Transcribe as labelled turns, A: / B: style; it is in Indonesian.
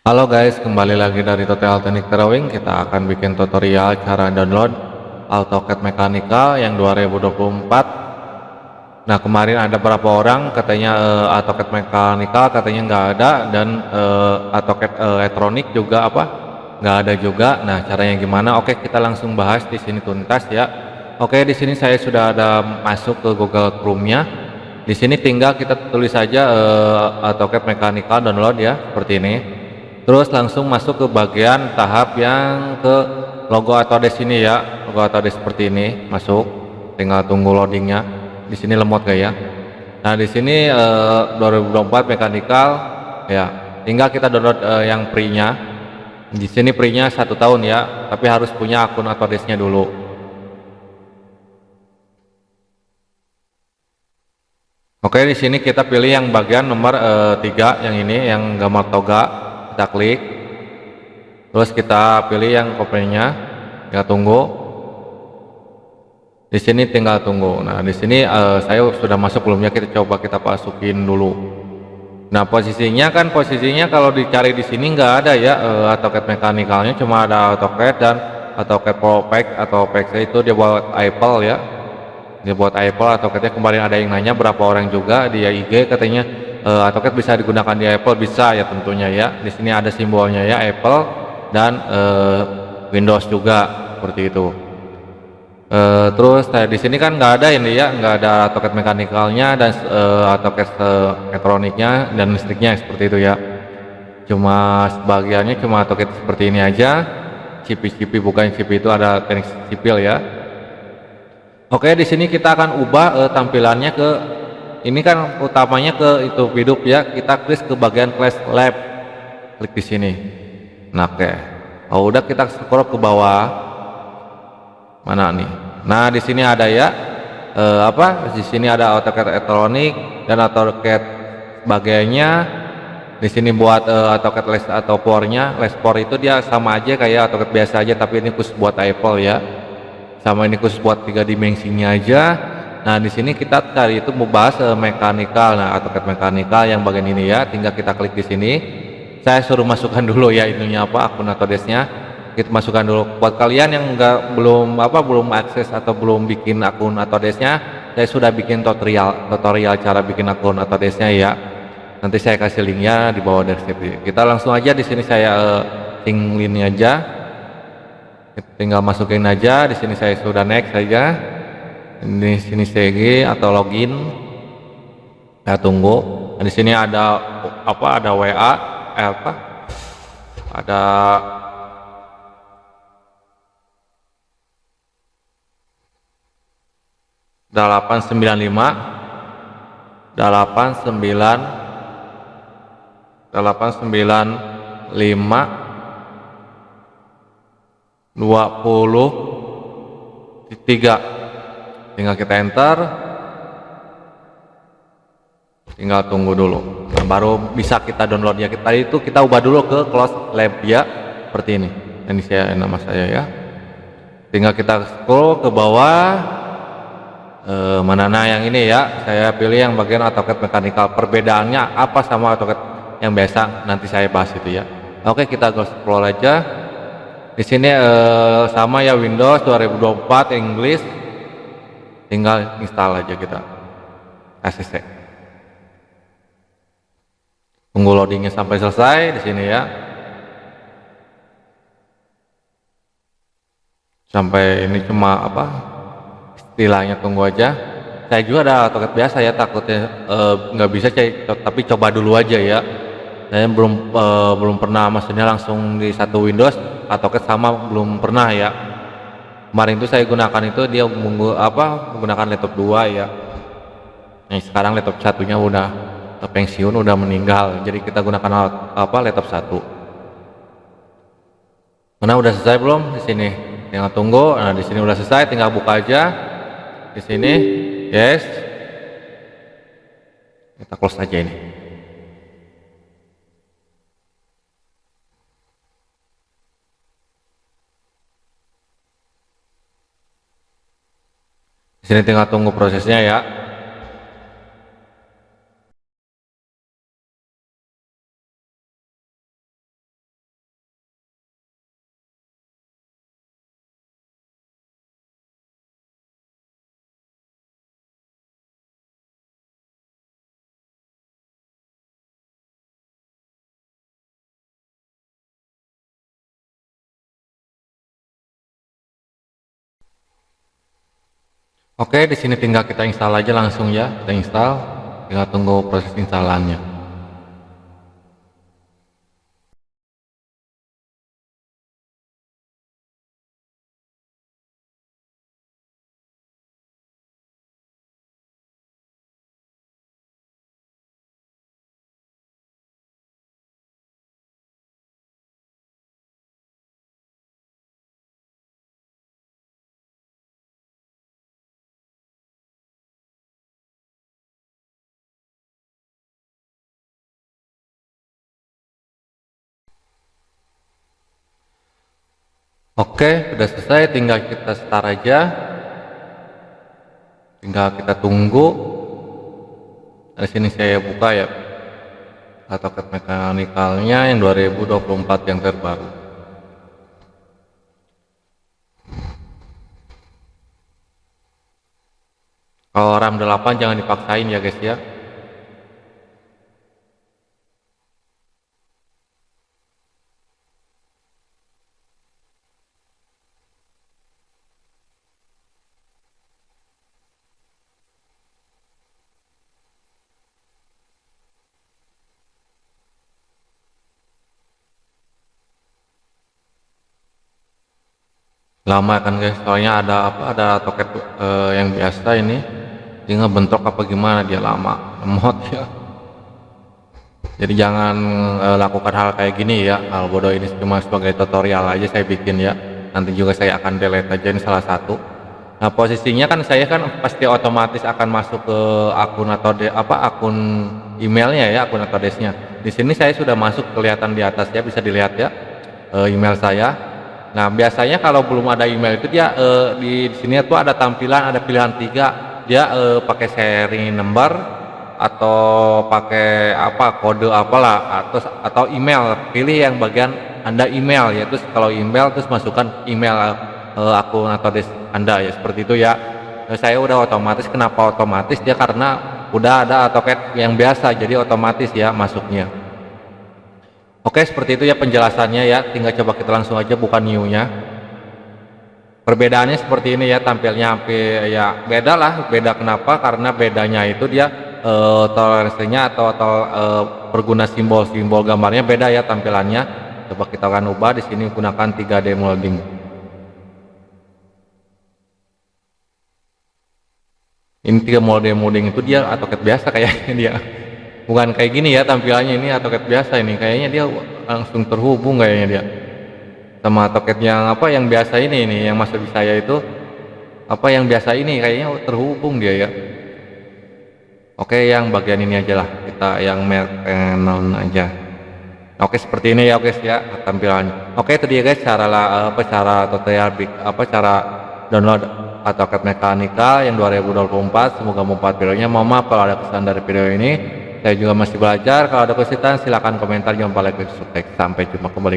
A: Halo guys, kembali lagi dari Tutorial Teknik Drawing. Kita akan bikin tutorial cara download AutoCAD Mechanical yang 2024. Nah, kemarin ada beberapa orang katanya AutoCAD Mechanical katanya nggak ada, dan AutoCAD Elektronik juga nggak ada juga. Nah, caranya gimana? Oke, kita langsung bahas di sini tuntas ya. Oke, di sini saya sudah ada masuk ke Google Chrome-nya. Di sini tinggal kita tulis saja AutoCAD Mechanical download ya, seperti ini. Terus langsung masuk ke bagian tahap yang ke logo Autodesk ini ya, logo Autodesk seperti ini masuk. Tinggal tunggu loadingnya. Di sini lemot gak ya? Nah, di sini 2024 Mechanical ya. Tinggal kita download yang free-nya. Di sini free-nya 1 tahun ya, tapi harus punya akun Autodesk-nya dulu. Oke, di sini kita pilih yang bagian nomor 3 yang ini, yang gambar toga. Kita klik, terus kita pilih yang kopinya, kita tunggu. Di sini tinggal tunggu. Nah, di sini saya sudah masuk belumnya, kita coba kita masukin dulu. Nah, posisinya kalau dicari di sini nggak ada ya AutoCAD Mechanicalnya, cuma ada AutoCAD dan AutoCAD Pro Pack atau PAC itu dia buat Apple ya. Dia buat Apple. AutoCAD-nya kemarin ada yang nanya berapa orang juga di IG katanya AutoCAD bisa digunakan di Apple, bisa ya tentunya ya. Di sini ada simbolnya ya, Apple dan Windows juga seperti itu. Terus di sini kan nggak ada ini ya, nggak ada AutoCAD Mechanicalnya dan AutoCAD elektroniknya dan listriknya seperti itu ya. Cuma sebagiannya cuma AutoCAD seperti ini aja. CP bukan CP, itu ada teknik sipil ya. Oke, di sini kita akan ubah tampilannya ke ini kan utamanya ke itu hidup ya. Kita klik ke bagian Class Lab, klik di sini. Nah, oke. Oh, udah kita scroll ke bawah. Mana nih? Nah, di sini ada ya di sini ada AutoCAD elektronik dan AutoCAD bagiannya. Di sini buat AutoCAD Les atau Pour-nya. Les Pour itu dia sama aja kayak AutoCAD biasa aja, tapi ini khusus buat Apple ya. Sama ini khusus buat 3 dimensinya aja. Nah, di sini kita tadi itu mau bahas mechanical. Nah, AutoCAD Mechanical yang bagian ini ya, tinggal kita klik di sini. Saya suruh masukkan dulu ya ininya akun Autodesk-nya. Kita masukkan dulu. Buat kalian yang belum akses atau belum bikin akun Autodesk-nya, saya sudah bikin tutorial cara bikin akun Autodesk-nya ya. Nanti saya kasih linknya di bawah deskripsi. Kita langsung aja di sini saya linknya aja. Tinggal masukin aja. Di sini saya sudah next saja. Di sini CG atau login. Saya tunggu. Di sini ada ada WA, ada delapan sembilan lima 20. Tinggal kita enter, tinggal tunggu dulu. Nah, baru bisa kita download ya. Kita ubah dulu ke Close Lab ya, seperti ini. Ini nama saya ya. Tinggal kita scroll ke bawah. Mana yang ini ya, saya pilih yang bagian AutoCAD Mechanical. Perbedaannya apa sama AutoCAD yang biasa, nanti saya bahas itu ya. Oke, kita scroll aja. Di sini sama ya, Windows 2024 English. Tinggal install aja kita ACC. Tunggu loadingnya sampai selesai di sini ya. Sampai ini cuma istilahnya tunggu aja. Saya juga ada AutoCAD biasa ya, takutnya nggak bisa tapi coba dulu aja ya. Saya belum pernah, maksudnya langsung di satu Windows AutoCAD sama belum pernah ya. Kemarin itu saya gunakan itu dia menggunakan laptop 2 ya. Nah, sekarang laptop satunya udah pensiun, udah meninggal. Jadi kita gunakan laptop 1. Mana udah selesai belum di sini? Tinggal tunggu. Nah, di sini udah selesai, tinggal buka aja. Di sini, yes. Kita close aja ini. Di sini tinggal tunggu prosesnya ya. Oke, di sini tinggal kita install aja langsung ya, kita install, tinggal tunggu proses instalannya. Oke, sudah selesai, tinggal kita start aja, tinggal kita tunggu. Di sini saya buka ya AutoCAD mekanikalnya yang 2024 yang terbaru. Kalau RAM 8 jangan dipaksain ya guys ya. Lama kan guys, soalnya ada AutoCAD yang biasa ini dia ngebentrok apa gimana, dia lama lemot ya. Jadi jangan lakukan hal kayak gini ya, hal bodoh ini cuma sebagai tutorial aja saya bikin ya. Nanti juga saya akan delete aja, ini salah satu. Nah posisinya kan saya kan pasti otomatis akan masuk ke akun atau akun emailnya ya, akun atau desknya. Di sini saya sudah masuk, kelihatan di atas ya, bisa dilihat ya email saya. Nah biasanya kalau belum ada email itu dia di sini tuh ada tampilan, ada pilihan 3, dia pakai seri number atau pakai kode apalah, atau email, pilih yang bagian Anda email ya. Terus kalau email terus masukkan email akun atau des Anda ya, seperti itu ya. Saya udah otomatis. Kenapa otomatis? Dia karena udah ada AutoCAD yang biasa, jadi otomatis ya masuknya. Oke, seperti itu ya penjelasannya ya, tinggal coba kita langsung aja buka new-nya. Perbedaannya seperti ini ya, tampilnya hampir ya beda lah. Beda kenapa? Karena bedanya itu dia toleransinya atau perguna simbol-simbol gambarnya beda ya tampilannya. Coba kita akan ubah di sini gunakan 3D molding. Ini 3D molding itu dia AutoCAD biasa kayaknya dia. Bukan kayak gini ya tampilannya, ini AutoCAD biasa ini. Kayaknya dia langsung terhubung kayaknya dia. Sama AutoCAD yang yang biasa ini yang masuk di saya itu yang biasa ini kayaknya terhubung dia ya. Oke, yang bagian ini aja lah, kita yang Canon aja. Oke, seperti ini ya guys ya tampilannya. Oke, itu dia guys cara tutorial cara download AutoCAD mekanikal yang 2024. Semoga bermanfaat videonya. Mohon maaf kalau ada kesalahan dari video ini. Saya juga masih belajar. Kalau ada kesulitan silahkan komentar, jangan lupa like dan subscribe. Sampai jumpa kembali.